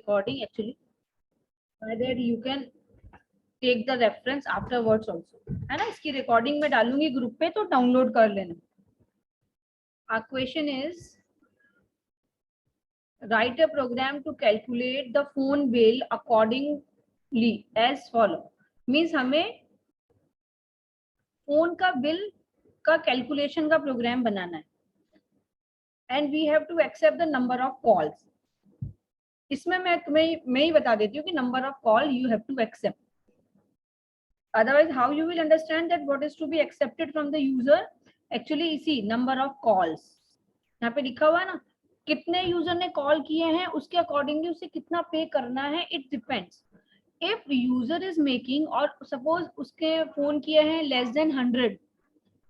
recording actually. By that you can take the reference afterwards also. है ना, इसकी recording में डालूंगी ग्रुप पे, तो डाउनलोड कर लेना. Our question is, write a program to calculate the phone bill accordingly as follow. Means हमें फोन का बिल का कैलकुलेशन का प्रोग्राम बनाना है. And we have to accept the number of calls. इसमें मैं ही बता देती हूँ कि number of call you have to accept. Otherwise how you will understand that what is to be accepted from the user. Actually इसी number of calls यहाँ पे लिखा हुआ है ना, कितने यूजर ने कॉल किए हैं उसके अकॉर्डिंगली उसे कितना पे करना है. It depends. If user is making, और सपोज उसके फोन किए हैं लेस देन 100,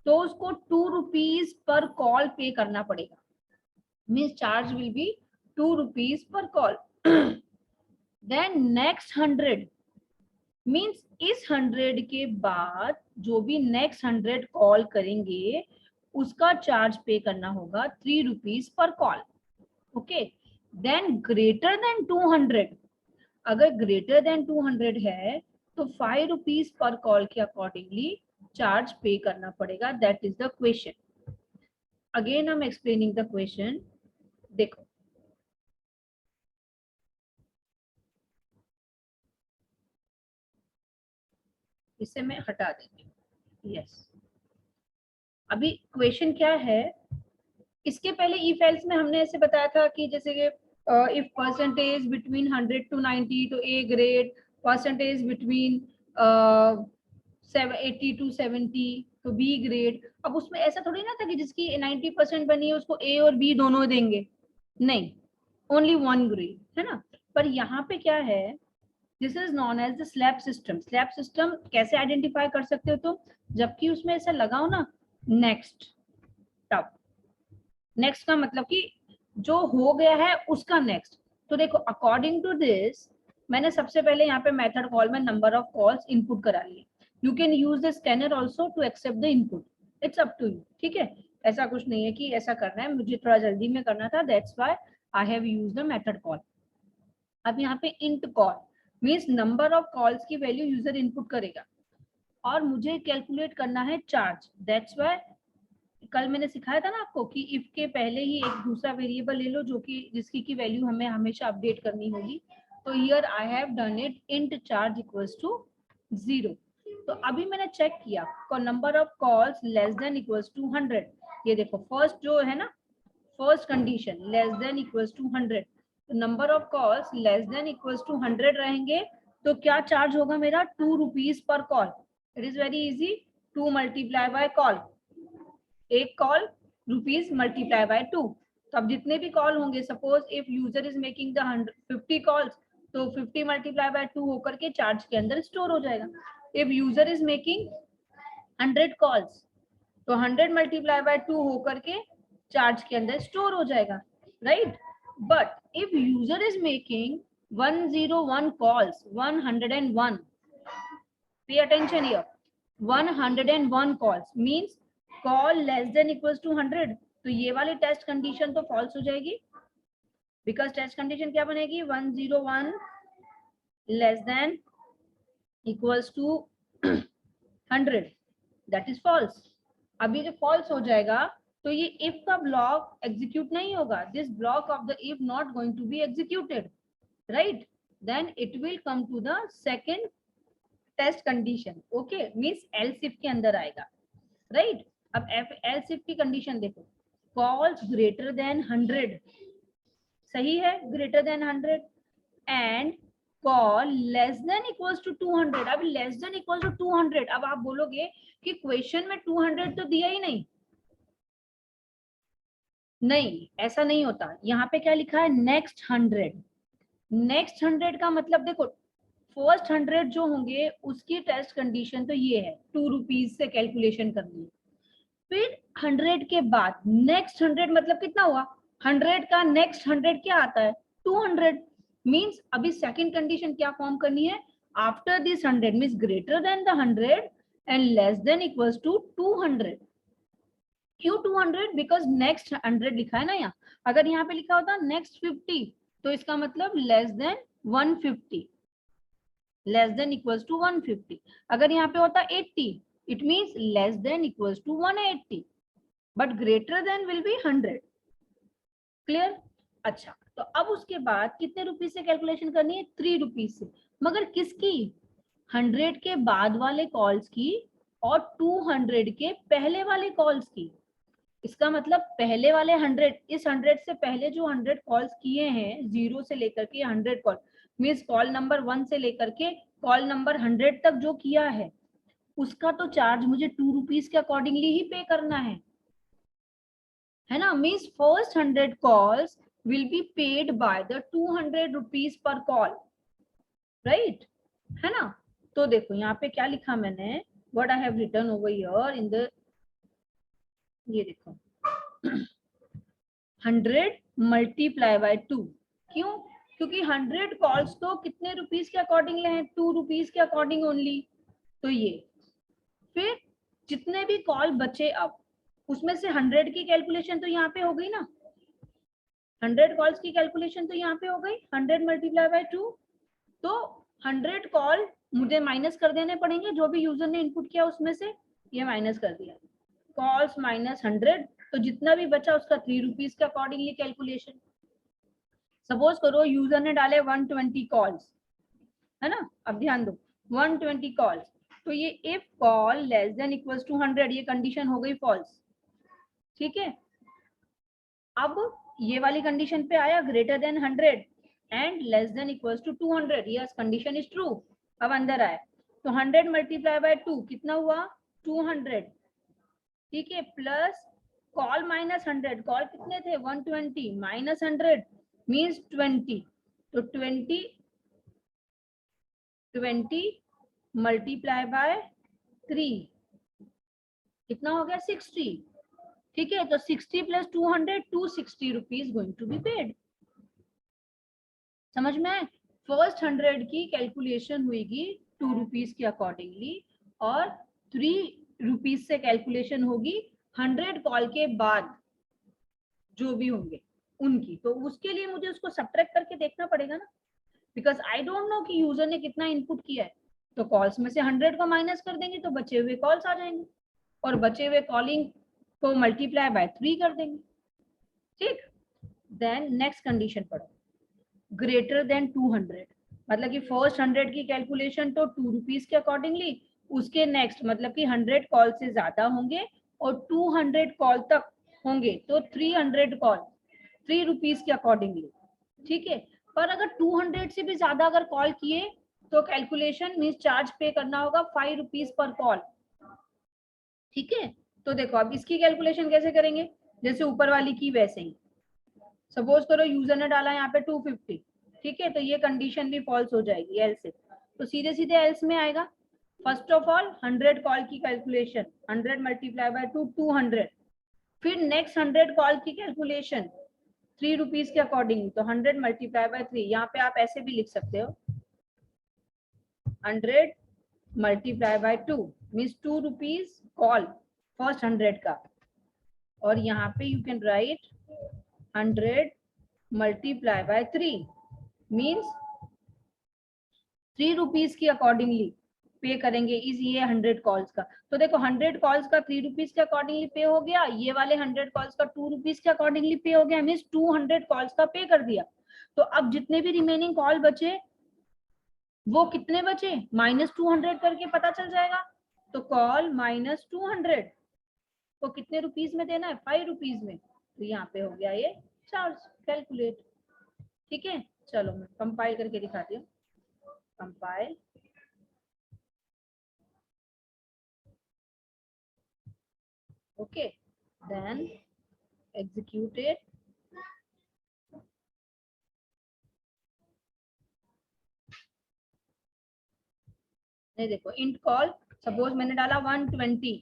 तो उसको 2 रुपीज पर कॉल पे करना पड़ेगा. Means charge will be 2 rupees per call. Then next 100 means इस 100 के बाद जो भी नेक्स्ट 100 कॉल करेंगे उसका चार्ज पे करना होगा 3 rupees per call. Okay. Then greater than 200, अगर ग्रेटर देन 200 है तो 5 रुपीज पर कॉल के अकॉर्डिंगली चार्ज पे करना पड़ेगा. That is the question. Again I am explaining the question. देखो, इसे मैं हटा देती हूँ. यस, अभी क्वेश्चन क्या है. इसके पहले इफ एल्स में हमने ऐसे बताया था कि जैसे कि इफ परसेंटेज बिटवीन 100 to 90 तो A grade, percentage between 80 to 70 तो बी ग्रेड. अब उसमें ऐसा थोड़ी ना था कि जिसकी 90% बनी है उसको ए और बी दोनों देंगे. नहीं, ओनली 1 ग्रेड है ना. पर यहाँ पे क्या है, this is known as the slab system. Slab system कैसे आइडेंटिफाई कर सकते हो, तो जबकि उसमें ऐसा लगाओ ना नेक्स्ट टब. नेक्स्ट का मतलब कि जो हो गया है उसका नेक्स्ट. तो देखो, अकॉर्डिंग टू दिस मैंने सबसे पहले यहाँ पे मेथड कॉल में नंबर ऑफ कॉल्स इनपुट करा लिए. You can use the scanner also to accept the input. It's up to you. ठीक है, ऐसा कुछ नहीं है कि ऐसा करना है. मुझे थोड़ा जल्दी में करना था, that's why I have used the method call. अब यहाँ पे int call means number of calls की वैल्यू यूजर इनपुट करेगा और मुझे कैलकुलेट करना है चार्ज. दैट्स व्हाई कल मैंने सिखाया था ना आपको कि इफ के पहले ही एक दूसरा वेरिएबल ले लो जो कि जिसकी की वैल्यू हमें हमेशा अपडेट करनी होगी. तो here I have done it int charge equals to 0. तो अभी मैंने चेक किया number of calls less than equals to 100. ये देखो फर्स्ट जो है ना, first condition less than equals to 100. तो number of calls less than equals to 100 रहेंगे तो क्या चार्ज होगा मेरा 2 rupees per call. It is very easy. 2 multiply by call, एक कॉल रुपीज मल्टीप्लाई बाय 2. तो अब जितने भी कॉल होंगे, suppose if user is making the 50 calls तो 50 मल्टीप्लाई बाय 2 होकर के चार्ज के अंदर स्टोर हो जाएगा. If user is making 100 calls तो 100 मल्टीप्लाई बाय 2 होकर के चार्ज के अंदर स्टोर हो जाएगा. Right. But if user is making 101 calls, 101, pay attention here, 101 calls means call less than equals to 100. तो ये वाली टेस्ट कंडीशन तो फॉल्स हो जाएगी, बिकॉज टेस्ट कंडीशन क्या बनेगी, 101 less than equals to 100. That is false. अभी जो फॉल्स हो जाएगा तो ये इफ का ब्लॉक एग्जीक्यूट नहीं होगा. This block of the if not going to be executed. Right. Then it will come to the second test condition. Okay, means else if के अंदर आएगा. राइट. अब एल्स इफ की कंडीशन देखो, calls greater than 100. सही है, greater than 100. And call less than equals to 200. अब less than equals to 200. अब आप बोलोगे कि क्वेश्चन में 200 तो दिया ही नहीं. नहीं, ऐसा नहीं होता. यहाँ पे क्या लिखा है, नेक्स्ट 100. नेक्स्ट 100 का मतलब देखो, फर्स्ट 100 जो होंगे उसकी टेस्ट कंडीशन तो ये है 2 रुपीज से कैलकुलेशन करनी है. फिर 100 के बाद नेक्स्ट 100 मतलब कितना हुआ, 100 का नेक्स्ट 100 क्या आता है, 200. मींस अभी सेकंड कंडीशन क्या फॉर्म करनी है, after this 100 means greater than the 100 and less than equals to 200. क्यों 200? बिकॉज नेक्स्ट 100 लिखा है ना यहाँ. अगर यहाँ पे लिखा होता नेक्स्ट 50 तो इसका मतलब less than 150, less than equals to 150। अगर यहाँ पे होता 80, it means less than equals to 180, but greater than will be 100। Clear? अच्छा, तो अब उसके बाद कितने रुपीज से कैलकुलेशन करनी है? 3 रुपीज से। मगर किसकी? 100 के बाद वाले कॉल्स की और 200 के पहले वाले कॉल्स की। इसका मतलब पहले वाले 100, इस 100 से पहले जो 100 कॉल्स किए हैं, 0 से लेकर के 100 कॉल, मीन्स कॉल नंबर 1 से लेकर के कॉल नंबर 100 तक जो किया है, उसका तो चार्ज मुझे 2 रुपीज के अकॉर्डिंगली ही पे करना है ना। Means first 100 calls will be paid by the 200 rupees per call, right? है ना। तो देखो यहाँ पे क्या लिखा मैंने, what I have written over here in the, ये देखो 100 मल्टीप्लाई बाय 2। क्यों? क्योंकि 100 कॉल्स तो कितने रुपीज के अकॉर्डिंग हैं? 2 रुपीज के अकॉर्डिंग ओनली। तो ये फिर जितने भी कॉल बचे, अब उसमें से 100 की कैलकुलेशन तो यहाँ पे हो गई ना, 100 कॉल्स की कैलकुलेशन तो यहाँ पे हो गई 100 मल्टीप्लाई बाय 2। तो 100 कॉल मुझे माइनस कर देने पड़ेंगे, जो भी यूजर ने इनपुट किया उसमें से, ये माइनस कर दिया, कॉल्स माइनस 100, तो जितना भी बचा उसका 3 रुपीज के अकॉर्डिंगली कैलकुलेशन। सपोज करो यूजर ने डाले 120 कॉल्स, है ना। अब ध्यान दो, 120 कॉल्स, तो ये if call less than equals to 100, ये कंडीशन हो गई फॉल्स। ठीक है, अब ये वाली कंडीशन पे आया greater than 100 and less than equals to 200, yes condition is true. अब अंदर आए तो 100 मल्टीप्लाई बाय 2 कितना हुआ? 200। ठीक है, प्लस कॉल माइनस 100, कॉल कितने थे? 120 माइनस 100 मीन्स 20, तो 20 मल्टीप्लाई बाय 3 कितना हो गया? 60। ठीक है, तो 60 plus 200, 260 rupees going to be paid. समझ में आए? फर्स्ट 100 की कैलकुलेशन हुएगी 2 रुपीज के अकॉर्डिंगली, और 3 रुपीज से कैलकुलेशन होगी 100 कॉल के बाद जो भी होंगे उनकी। तो उसके लिए मुझे उसको सब्ट्रैक्ट करके देखना पड़ेगा ना, बिकॉज आई डोंट नो कि यूजर ने कितना इनपुट किया है। तो कॉल्स में से 100 को माइनस कर देंगे तो बचे हुए कॉल्स आ जाएंगे, और बचे हुए कॉलिंग को मल्टीप्लाई बाय 3 कर देंगे। ठीक, देन नेक्स्ट कंडीशन पढ़ो, ग्रेटर देन 200, मतलब कि फर्स्ट 100 की कैलकुलेशन तो 2 रुपीज के अकॉर्डिंगली, उसके नेक्स्ट मतलब कि 100 कॉल से ज्यादा होंगे और 200 कॉल तक होंगे, तो 300 कॉल 3 रुपीज के अकॉर्डिंगली। ठीक है, पर अगर 200 से भी ज्यादा अगर कॉल किए तो कैलकुलेशन मीन्स चार्ज पे करना होगा 5 रुपीज पर कॉल। ठीक है, तो देखो अब इसकी कैलकुलेशन कैसे करेंगे, जैसे ऊपर वाली की वैसे ही। सपोज करो यूजर ने डाला यहाँ पे 250, ठीक है, तो ये कंडीशन भी फॉल्स हो जाएगी एल्स से, तो सीधे सीधे एल्स में आएगा। फर्स्ट ऑफ ऑल 100 कॉल की कैलकुलेशन, 100 मल्टीप्लाई बाय 2, 200, फिर नेक्स्ट 100 कॉल की कैलकुलेशन 3 रुपीज के अकॉर्डिंग, तो 100 मल्टीप्लाई बाय 3, यहाँ पे आप ऐसे भी लिख सकते हो 100 multiply by 2 means 2 rupees call first 100 का, और यहाँ पे you can write 100 multiply by 3 means 3 rupees की अकॉर्डिंगली पे करेंगे इस ये 100 कॉल्स का। तो देखो 100 कॉल्स का 3 रुपीज के अकॉर्डिंगली पे हो गया, ये वाले 100 कॉल्स का 2 रुपीज के अकॉर्डिंगली पे हो गया, मीन्स 200 कॉल्स का पे कर दिया। तो अब जितने भी रिमेनिंग कॉल बचे वो कितने बचे, -200 करके पता चल जाएगा। तो कॉल -200 को कितने रुपीज में देना है? 5 रुपीज में, तो यहाँ पे हो गया ये चार्ज कैलकुलेट। ठीक है, चलो मैं कंपाइल करके दिखाती हूँ। Compile, okay, then execute it, नहीं देखो इंट कॉल, सपोज मैंने डाला 120,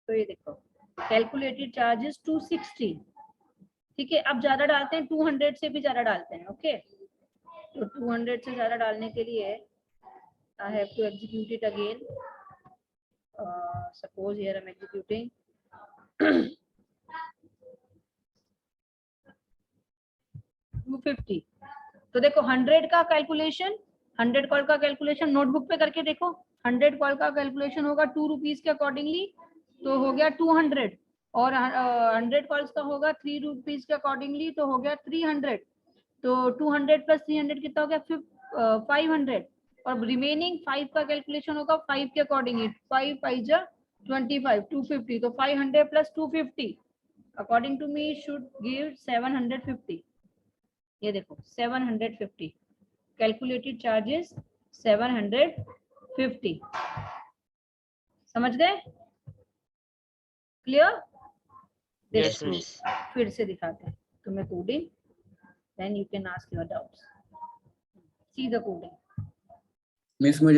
तो ये देखो कैलकुलेटेड चार्जेस 260। ठीक है, अब ज्यादा डालते हैं, 200 से भी ज्यादा डालते हैं। ओके, तो 200 से ज्यादा डालने के लिए I have to execute it again. Suppose here I am executing 250। तो देखो 100 का कैलकुलेशन, 100 कॉल का कैलकुलेशन नोटबुक पे करके देखो। 100 कॉल का कैलकुलेशन होगा 2 रुपीज के अकॉर्डिंगली, तो हो गया 200। और 100 कॉल्स का होगा 3 रुपीज के अकॉर्डिंगली, तो हो गया 300। तो 200 प्लस 300 कितना हो गया 500। और रिमेनिंग 5 का कैलकुलेशन होगा 5 के अकॉर्डिंगली, 5 5 जा 25, 250। तो 500 प्लस 250 according to me should give 750। ये देखो 750 कैलकुलेटेड चार्जेस 750। समझ गए? क्लियर? Yes, miss. फिर से दिखाते हैं तुम्हें coding, then you can ask your doubts. See the coding. Miss मुझे